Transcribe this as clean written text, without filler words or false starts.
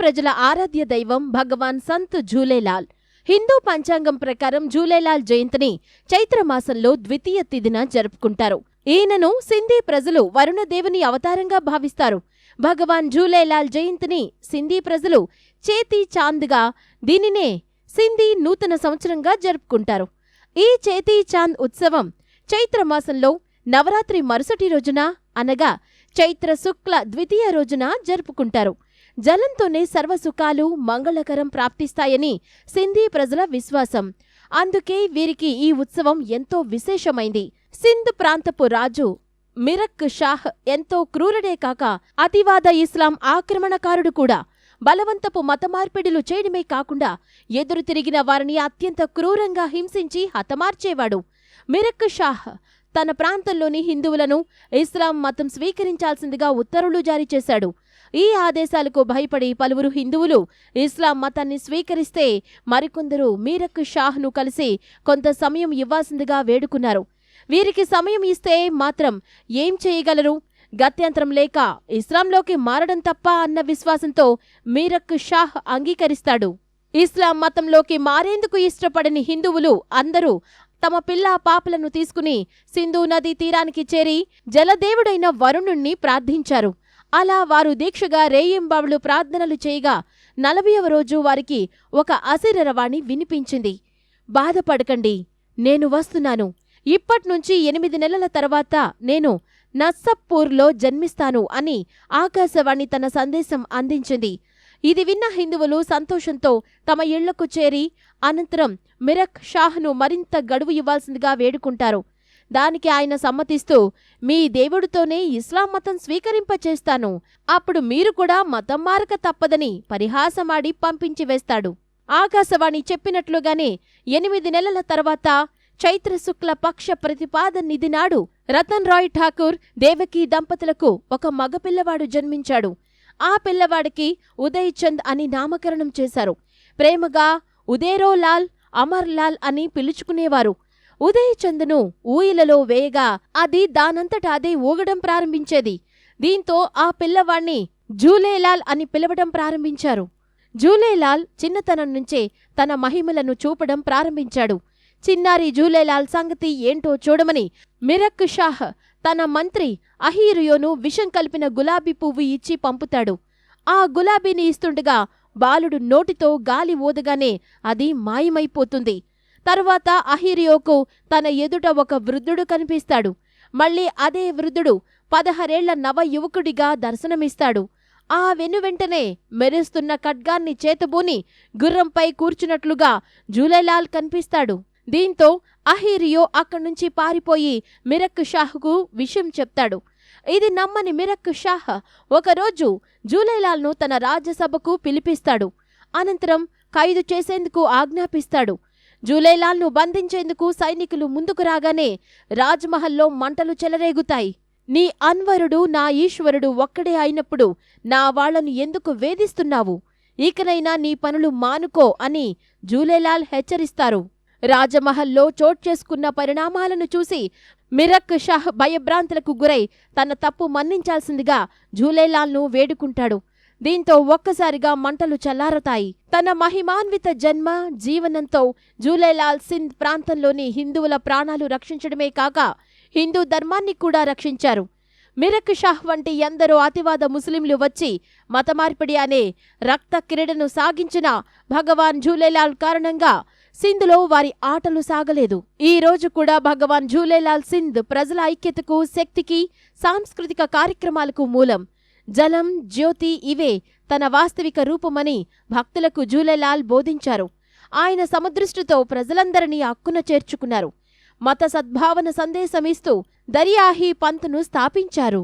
ప్రజల ఆరాధ్య దైవం భగవాన్ సంత్ ఝూలేలాల్. హిందూ పంచాంగం ప్రకారం ఝూలేలాల్ జయంతిని చైత్రమాసంలో ద్వితీయ తిథిన జరుపుకుంటారు. ఈయనను సింధీ ప్రజలు వరుణదేవుని అవతారంగా భావిస్తారు. భగవాన్ ఝూలేలాల్ జయంతిని సింధీ ప్రజలు చేతీ చాంద్గా, దీనినే సింధీ నూతన సంవత్సరంగా జరుపుకుంటారు. ఈ చేతీ చాంద్ ఉత్సవం చైత్రమాసంలో నవరాత్రి మరుసటి రోజున అనగా చైత్ర శుక్ల ద్వితీయ రోజున జరుపుకుంటారు. జలంతోనే సర్వసుఖాలు మంగళకరం ప్రాప్తిస్తాయని సింధీ ప్రజల విశ్వాసం. అందుకే వీరికి ఈ ఉత్సవం ఎంతో విశేషమైంది. సింధ్ ప్రాంతపు రాజు మిరక్ షాహ్ ఎంతో క్రూరుడే కాక అతివాద ఇస్లాం ఆక్రమణకారుడు కూడా. బలవంతపు మతమార్పిడులు చేయడమే కాకుండా ఎదురు తిరిగిన వారిని అత్యంత క్రూరంగా హింసించి హతమార్చేవాడు. మిరక్ షాహ్ తన ప్రాంతంలోని హిందువులను ఇస్లాం మతం స్వీకరించాల్సిందిగా ఉత్తర్వులు జారీ చేశాడు. ఈ ఆదేశాలకు భయపడి పలువురు హిందువులు ఇస్లాం మతాన్ని స్వీకరిస్తే మరికొందరు మిరక్ షాహ్ను కలిసి కొంత సమయం ఇవ్వాల్సిందిగా వేడుకున్నారు. వీరికి సమయం ఇస్తే మాత్రం ఏం చేయగలరు? గత్యంతరం లేక ఇస్లాంలోకి మారడం తప్ప అన్న విశ్వాసంతో మిరక్ షాహ్ అంగీకరిస్తాడు. ఇస్లాం మతంలోకి మారేందుకు ఇష్టపడని హిందువులు అందరూ తమ పిల్లా పాపలను తీసుకుని సింధు నదీ తీరానికి చేరి జలదేవుడైన వరుణుణ్ణి ప్రార్థించారు. అలా వారు దీక్షగా రేయింబావులు ప్రార్థనలు చేయగా 40వ రోజు వారికి ఒక అసిరరవాణి వినిపించింది. బాధపడకండి, నేను వస్తున్నాను. ఇప్పట్నుంచి 8 నెలల తర్వాత నేను నస్సప్పూర్లో జన్మిస్తాను అని ఆకాశవాణి తన సందేశం అందించింది. ఇది విన్న హిందువులు సంతోషంతో తమ ఇళ్లకు చేరి అనంతరం మిరక్ షాహ్ను మరింత గడువు ఇవ్వాల్సిందిగా వేడుకుంటారు. దానికి ఆయన సమ్మతిస్తూ, మీ దేవుడితోనే ఇస్లాం మతం స్వీకరింపచేస్తాను, అప్పుడు మీరు కూడా మతం మారక తప్పదని పరిహాసమాడి పంపించి వేస్తాడు. ఆకాశవాణి చెప్పినట్లుగానే 8 నెలల తర్వాత చైత్రశుక్ల పక్ష ప్రతిపాదనిధి నాడు రతన్ రాయ్ ఠాకూర్ దేవకీ దంపతులకు ఒక మగపిల్లవాడు జన్మించాడు. ఆ పిల్లవాడికి ఉదయ్ చంద్ అని నామకరణం చేశారు. ప్రేమగా ఉదేరోలాల్, అమర్లాల్ అని పిలుచుకునేవారు. ఉదయ్ చంద్ను ఊయలలో వేయగా అది దానంతట అదే ఊగడం ప్రారంభించేది. దీంతో ఆ పిల్లవాణ్ణి ఝూలేలాల్ అని పిలవడం ప్రారంభించారు. ఝూలేలాల్ చిన్నతనం నుంచే తన మహిమలను చూపడం ప్రారంభించాడు. చిన్నారి ఝూలేలాల్ సంగతి ఏంటో చూడమని మిరక్ షాహ్ తన మంత్రి అహీరియోను విషం కలిపిన గులాబీ పువ్వు ఇచ్చి పంపుతాడు. ఆ గులాబీని ఇస్తుండగా బాలుడు నోటితో గాలి ఊదగానే అది మాయమైపోతుంది. తరువాత అహీరియోకు తన ఎదుట ఒక వృద్ధుడు కనిపిస్తాడు. మళ్ళీ అదే వృద్ధుడు 16 ఏళ్ల నవ యువకుడిగా దర్శనమిస్తాడు. ఆ వెనువెంటనే మెరుస్తున్న ఖడ్గాన్ని చేతబూని గుర్రంపై కూర్చున్నట్లుగా ఝూలేలాల్ కనిపిస్తాడు. దీంతో అహీరియో అక్కడ్నుంచి పారిపోయి మిరక్ షాహ్కు విషయం చెప్తాడు. ఇది నమ్మని మిరక్ షాహ్ ఒకరోజు ఝూలేలాల్ను తన రాజ్యసభకు పిలిపిస్తాడు. అనంతరం ఖైదు చేసేందుకు ఆజ్ఞాపిస్తాడు. ఝూలేలాల్ను బంధించేందుకు సైనికులు ముందుకు రాగానే రాజ్మహల్లో మంటలు చెలరేగుతాయి. నీ అన్వరుడు నా ఈశ్వరుడు ఒక్కడే అయినప్పుడు నా వాళ్లను ఎందుకు వేధిస్తున్నావు? ఇకనైనా నీ పనులు మానుకో అని ఝూలేలాల్ హెచ్చరిస్తారు. రాజమహల్లో చోట్చేసుకున్న పరిణామాలను చూసి మిరక్ షాహ్ భయభ్రాంతులకు గురై తన తప్పు మన్నించాల్సిందిగా ఝూలేలాల్ను వేడుకుంటాడు. దీంతో ఒక్కసారిగా మంటలు చల్లారతాయి. తన మహిమాన్విత జన్మ జీవనంతో ఝూలేలాల్ సింధ్ ప్రాంతంలోని హిందువుల ప్రాణాలు రక్షించడమే కాక హిందూ ధర్మాన్ని కూడా రక్షించారు. మిరక్ షాహ్ వంటి ఎందరో అతివాద ముస్లింలు వచ్చి మతమార్పిడి అనే రక్త క్రీడను సాగించిన భగవాన్ ఝూలేలాల్ కారణంగా సింధ్లో వారి ఆటలు సాగలేదు. ఈ రోజు కూడా భగవాన్ ఝూలేలాల్ సింధ్ ప్రజల ఐక్యతకు, శక్తికి, సాంస్కృతిక కార్యక్రమాలకు మూలం. జలం, జ్యోతి ఇవే తన వాస్తవిక రూపమని భక్తులకు ఝూలేలాల్ బోధించారు. ఆయన సమదృష్టితో ప్రజలందరినీ అక్కున చేర్చుకున్నారు. మత సద్భావన సందేశమిస్తూ దరియాహీ పంత్ను స్థాపించారు.